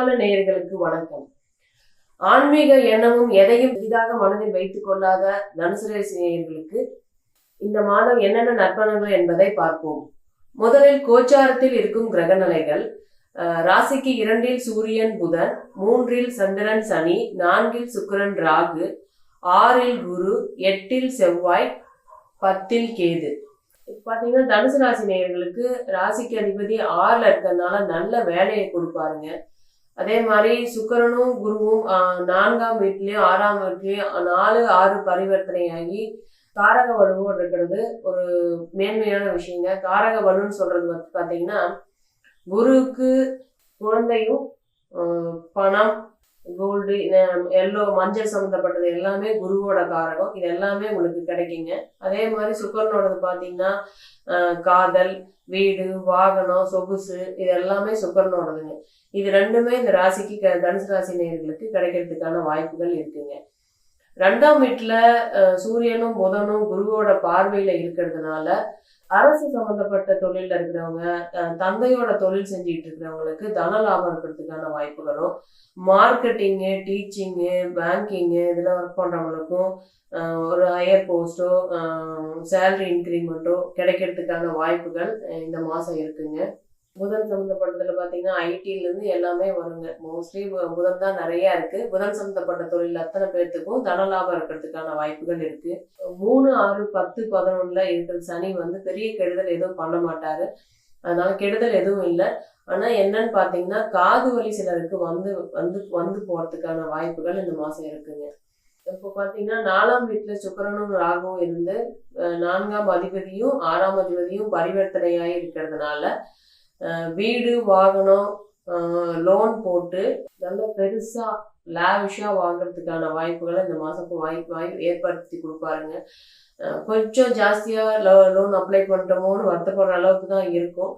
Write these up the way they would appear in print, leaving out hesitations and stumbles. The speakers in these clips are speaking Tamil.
அன்பான நேயர்களுக்கு வணக்கம். ஆன்மீக எண்ணமும் எதையும் பெரிதாக மனதில் வைத்துக் கொள்ளாத தனுசு ராசி நேயர்களுக்கு இந்த மாதம் என்னென்ன நற்பலன்கள் என்பதை பார்ப்போம். முதலில் கோச்சாரத்தில் இருக்கும் கிரக நிலைகள். ராசிக்கு 2 சூரியன் புதன், 3 சந்திரன் சனி, 4 சுக்கிரன் ராகு, 6 குரு, 8 செவ்வாய், 10 கேது. பாத்தீங்கன்னா தனுசு ராசி நேயர்களுக்கு ராசிக்கு அதிபதி 6ல் இருக்கிறதுனால நல்ல வேலையை கொடுப்பாருங்க. அதே மாதிரி சுக்கிரனும் குருவும் 4ஆம் வீட்லயும் 6ஆம் வீட்லயும் 4, 6 பரிவர்த்தனையாகி காரக வலுவோடு இருக்கிறது ஒரு மேன்மையான விஷயங்க. காரக வலுன்னு சொல்றது வந்து பாத்தீங்கன்னா குருவுக்கு குழந்தையும் பணம், கோல்டு, எல்லோ, மஞ்சள் சம்மந்தப்பட்டது எல்லாமே குருவோட காரகம். இது எல்லாமே உங்களுக்கு கிடைக்குங்க. அதே மாதிரி சுக்கரனோடது பார்த்தீங்கன்னா காதல், வீடு, வாகனம், சொகுசு, இது எல்லாமே சுக்கரனோடதுங்க. இது ரெண்டுமே இந்த ராசிக்கு தனுசு ராசி நேயர்களுக்கு கிடைக்கிறதுக்கான வாய்ப்புகள் இருக்குங்க. 2ஆம் வீட்டுல சூரியனும் புதனும் குருவோட பார்வையில இருக்கிறதுனால அரசு சம்பந்தப்பட்ட தொழில இருக்கிறவங்க, தந்தையோட தொழில் செஞ்சுட்டு இருக்கிறவங்களுக்கு தன லாபம் இருக்கிறதுக்கான வாய்ப்புகளும், மார்க்கெட்டிங்கு, டீச்சிங்கு, பேங்கிங்கு இதுல ஒர்க் பண்றவங்களுக்கும் ஒரு ஹையர் போஸ்டோ சேலரி இன்க்ரிமெண்ட்டோ கிடைக்கிறதுக்கான வாய்ப்புகள் இந்த மாசம் இருக்குங்க. புதன் சம்மந்தப்பட்டதுல பாத்தீங்கன்னா ஐடியிலேருந்து எல்லாமே வருங்க. மோஸ்ட்லி புதன் தான் நிறைய இருக்கு. புதன் சம்மந்தப்பட்ட தொழில் அத்தனை பேர்த்துக்கும் தன லாபம் இருக்கிறதுக்கான வாய்ப்புகள் இருக்கு. 3, 6, 10, 11 இருக்கிற சனி வந்து பெரிய கெடுதல் எதுவும் பண்ண மாட்டாரு. அதனால கெடுதல் எதுவும் இல்லை. ஆனா என்னன்னு பாத்தீங்கன்னா காது வலி சிலருக்கு வந்து வந்து வந்து போறதுக்கான வாய்ப்புகள் இந்த மாசம் இருக்குங்க. இப்போ பாத்தீங்கன்னா 4ஆம் வீட்டுல சுக்கிரனும் ராகுவும் இருந்து 4ஆம் அதிபதியும் 6ஆம் அதிபதியும் பரிவர்த்தனையாகி இருக்கிறதுனால வீடு, வாகனம், லோன் போட்டு நல்ல பெருசா லாவிஷா வாங்குறதுக்கான வாய்ப்புகளை இந்த மாசத்துக்கு ஏற்படுத்தி கொடுப்பாருங்க. கொஞ்சம் ஜாஸ்தியா லோன் அப்ளை பண்ணிட்டோமோன்னு வருத்தப்படுற அளவுக்கு தான் இருக்கும்.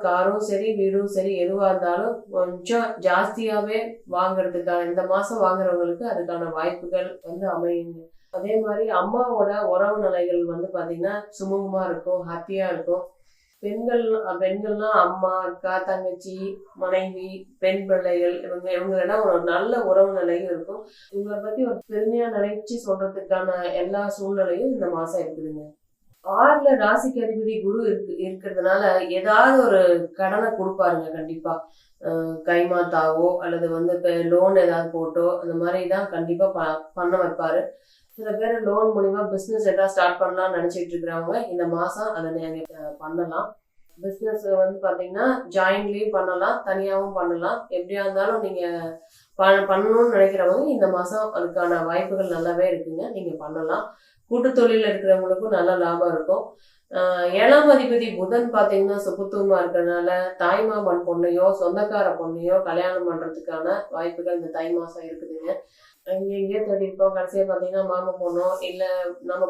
காரும் சரி, வீடும் சரி, எதுவா இருந்தாலும் கொஞ்சம் ஜாஸ்தியாவே வாங்குறதுக்கான இந்த மாசம் வாங்குறவங்களுக்கு அதுக்கான வாய்ப்புகள் வந்து அமையுங்க. அதே மாதிரி அம்மாவோட உறவு நிலைகள் வந்து பாத்தீங்கன்னா சுமூகமா இருக்கும், ஹாப்பியா இருக்கும். பெண்கள்னா அம்மா, அக்கா, தங்கச்சி, மனைவி, பெண் பிள்ளைகள் இவங்களெல்லாம் ஒரு நல்ல உறவு நிலையும் இருக்கும். இவங்களை பத்தி ஒரு பெருமையா நினைச்சு சொல்றதுக்கான எல்லா சூழ்நிலையும் இந்த மாசம் இருக்குதுங்க. 6ல ராசிக்கு அதிபதி குரு இருக்கிறதுனால ஏதாவது ஒரு கடனை கொடுப்பாருங்க கண்டிப்பா. கைமாத்தாவோ அல்லது வந்து லோன் ஏதாவது போட்டோ அந்த மாதிரி தான் கண்டிப்பா பண்ண வைப்பாரு. சில பேர் லோன் மூலியமா பிசினஸ் ஏதாவது ஸ்டார்ட் பண்ணலாம்னு நினைச்சிட்டு இருக்கிறவங்க இந்த மாசம் அதை நீங்க பண்ணலாம். பிசினஸ் வந்து பாத்தீங்கன்னா ஜாயின்ட்லயும் பண்ணலாம், தனியாவும் பண்ணலாம். எப்படியா இருந்தாலும் நீங்க பண்ணணும்னு நினைக்கிறவங்க இந்த மாசம் அதுக்கான வாய்ப்புகள் நல்லாவே இருக்குங்க. நீங்க பண்ணலாம். கூட்டு தொழில இருக்கிறவங்களுக்கும் நல்ல லாபம் இருக்கும். 7ஆம் அதிபதி புதன் பாத்தீங்கன்னா சுபத்துவமா இருக்கிறதுனால தாய்மாமன் பொண்ணையோ சொந்தக்கார பொண்ணையோ கல்யாணம் பண்றதுக்கான வாய்ப்புகள் இந்த தை மாசம் இருக்குதுங்க. எங்கேயோ தேடி இருப்போம், கடைசியா பாத்தீங்கன்னா மாமா பொண்ணோ இல்ல நம்ம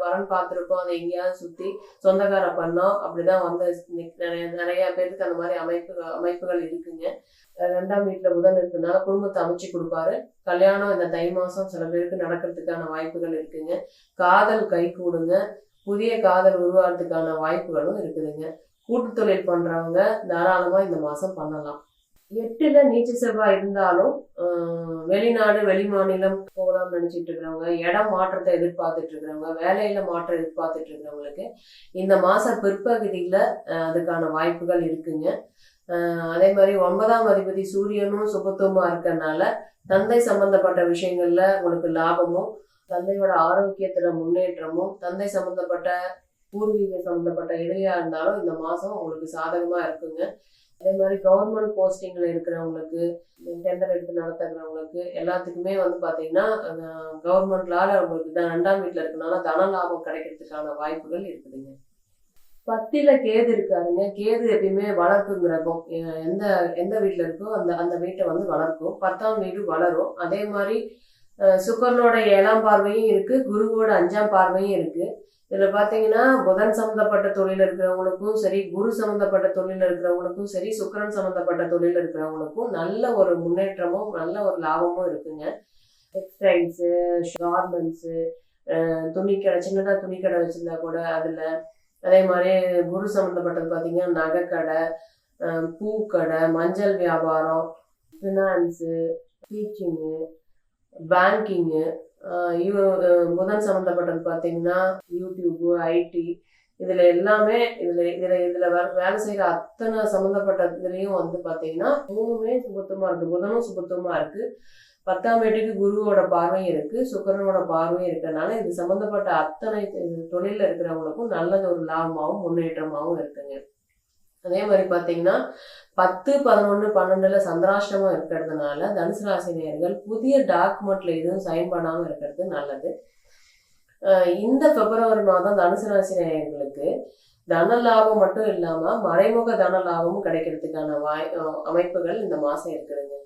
வரன் பார்த்துருப்போம், அதை எங்கேயாவது சுத்தி சொந்தக்கார பண்ணோம் அப்படிதான் வந்து நிறைய பேருக்கு அந்த மாதிரி அமைப்புகள் இருக்குங்க. 2ஆம் வீட்டுல புதன் இருக்கிறதுனால குடும்பத்தை அமைச்சு கொடுப்பாரு. கல்யாணம் இந்த தை மாசம் சில பேருக்கு நடக்கிறதுக்கான வாய்ப்புகள் இருக்குங்க. காதல் கை கூடுங்க. புதிய காதல் உருவாகிறதுக்கான வாய்ப்புகளும் இருக்குதுங்க. கூட்டு தொழில் பண்றவங்க தாராளமா இந்த மாசம் பண்ணலாம். 8ல நீச்ச செவ்வாய் இருந்தாலும் வெளிநாடு, வெளி மாநிலம் போகலாம்னு நினைச்சிட்டு இருக்கிறவங்க, இடம் மாற்றத்தை எதிர்பார்த்துட்டு இருக்கிறவங்க, வேலையில மாற்றம் எதிர்பார்த்துட்டு இருக்கிறவங்களுக்கு இந்த மாச பிற்பகுதியில அதுக்கான வாய்ப்புகள் இருக்குங்க. அதே மாதிரி 9ஆம் அதிபதி சூரியனும் சுபத்துவமா இருக்கறனால தந்தை சம்பந்தப்பட்ட விஷயங்கள்ல உங்களுக்கு லாபமும், தந்தையோட ஆரோக்கியத்துல முன்னேற்றமும், தந்தை சம்பந்தப்பட்ட பூர்வீக சம்பந்தப்பட்ட எதிரியா இருந்தாலும் இந்த மாசம் உங்களுக்கு சாதகமா இருக்குங்க. அதே மாதிரி கவர்மெண்ட் போஸ்டிங்ல இருக்கிறவங்களுக்கு, டெண்டர் எடுத்து நடத்துறவங்களுக்கு எல்லாத்துக்குமே வந்து பாத்தீங்கன்னா கவர்மெண்ட்லால உங்களுக்கு 2ஆம் வீட்டுல இருக்கனால தன லாபம் கிடைக்கிறதுக்கான வாய்ப்புகள் இருக்குதுங்க. 10ல கேது இருக்காருங்க. கேது எப்பயுமே வளர்க்கும் கிரகம். எந்த வீட்டுல இருக்கோ அந்த வீட்டை வந்து வளர்க்கும். 10ஆம் வீடு வளரும். அதே மாதிரி சுக்கரனோட 7ஆம் பார்வையும் இருக்கு, குருவோட 5ஆம் பார்வையும் இருக்கு. இதுல பாத்தீங்கன்னா புதன் சம்பந்தப்பட்ட தொழில் இருக்கிறவங்களுக்கும் சரி, குரு சம்பந்தப்பட்ட தொழில் இருக்கிறவங்களுக்கும் சரி, சுக்கிரன் சம்பந்தப்பட்ட தொழில் இருக்கிறவங்களுக்கும் நல்ல ஒரு முன்னேற்றமும் நல்ல ஒரு லாபமும் இருக்குங்க. டெக்ஸ்டைல்ஸு, கார்மெண்ட்ஸு, துணிக்கடை, சின்னதா துணிக்கடை வச்சிருந்தா கூட அதுல, அதே மாதிரி குரு சம்பந்தப்பட்டது பாத்தீங்கன்னா நகைக்கடை, பூக்கடை, மஞ்சள் வியாபாரம், ஃபினான்ஸு, டீச்சிங்கு, பேங்கிங்கு, புதன் சம்மந்தப்பட்டது பார்த்தீங்கன்னா யூடியூப்பு, ஐடி, இதில் எல்லாமே இதில் வேலை செய்கிற அத்தனை சம்மந்தப்பட்ட இதுலேயும் வந்து பார்த்தீங்கன்னா 3மே சுபத்துவமாக இருக்குது. புதனும் சுபத்துவமாக இருக்குது. 10ஆம் வீட்டுக்கு குருவோட பார்வையும் இருக்குது, சுக்கிரனோட பார்வையும் இருக்கிறதுனால இது சம்மந்தப்பட்ட அத்தனை தொழிலில் இருக்கிறவங்களுக்கும் நல்லது ஒரு லாபமாகவும் முன்னேற்றமாகவும் இருக்குங்க. அதே மாதிரி பார்த்தீங்கன்னா 10, 11, 12 சந்திராஷ்டமம் இருக்கிறதுனால தனுசு ராசி நேயர்கள் புதிய டாக்குமெண்ட்ல எதுவும் சைன் பண்ணாமல் இருக்கிறது நல்லது. இந்த பிப்ரவரி மாதம் தனுசு ராசி நேயர்களுக்கு தன லாபம் மட்டும் இல்லாம மறைமுக தன லாபமும் கிடைக்கிறதுக்கான அமைப்புகள் இந்த மாசம் இருக்குதுங்க.